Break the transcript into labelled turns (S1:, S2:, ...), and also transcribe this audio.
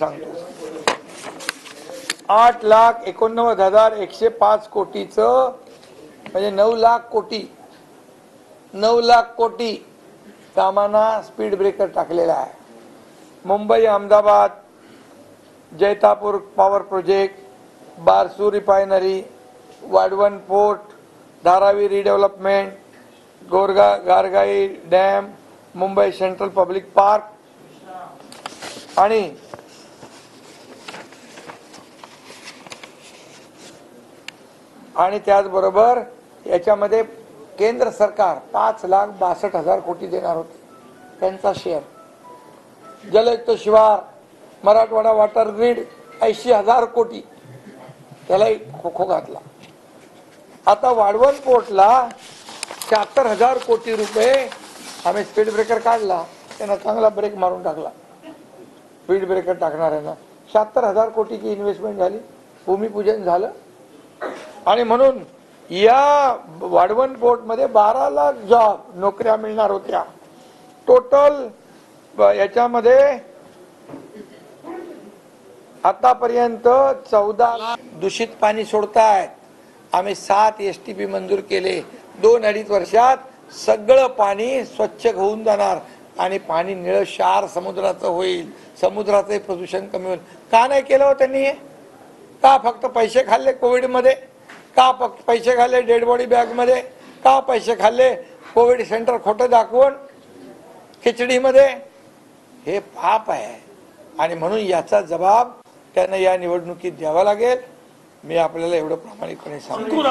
S1: सांगतो 8,89,105 कोटीचं म्हणजे 9 लाख कोटी कामांना स्पीड ब्रेकर टाकलेला आहे। Mumbai Ahmedabad Jaitapur power project, Barsur refinery, Vadhavan port, Dharavi redevelopment, Gargai dam, Mumbai central public park आणि त्याचबरोबर याच्यामध्ये केंद्र सरकार 5,62,000 कोटी देणार होते त्यांचा शेअर। जलयुक्त शिवार, मराठवाडा वॉटर ग्रीड 80,000 कोटी त्याला खो घातला। आता वाढवण पोर्टला 76,000 कोटी रुपये आम्ही स्पीड ब्रेकर काढला, त्यांना चांगला ब्रेक मारून टाकला। स्पीड ब्रेकर टाकणाऱ्यांना 76,000 कोटीची इन्व्हेस्टमेंट झाली, भूमिपूजन झालं आणि म्हणून या वाढवण पोर्ट मध्ये 12 लाख जॉब नोकऱ्या मिळणार होत्या। टोटल याच्यामध्ये आतापर्यंत 14 लाख दूषित पाणी सोडतायत। आम्ही 7 STP मंजूर केले। 2-2.5 वर्षात सगळं पाणी स्वच्छ होऊन जाणार आणि पाणी निळशार समुद्राचं होईल। समुद्राचे प्रदूषण कमी होईल। का नाही केलं हो त्यांनी? का फक्त पैसे खाल्ले कोविड मध्ये? का पैसे खाल्ले डेड बॉडी बॅग मध्ये? का पैसे खाल्ले कोविड सेंटर खोटं दाखवून खिचडीमध्ये? हे पाप आहे आणि म्हणून याचा जबाब त्यांना या निवडणुकीत द्यावा लागेल। मी आपल्याला एवढं प्रामाणिकपणे सांगतो।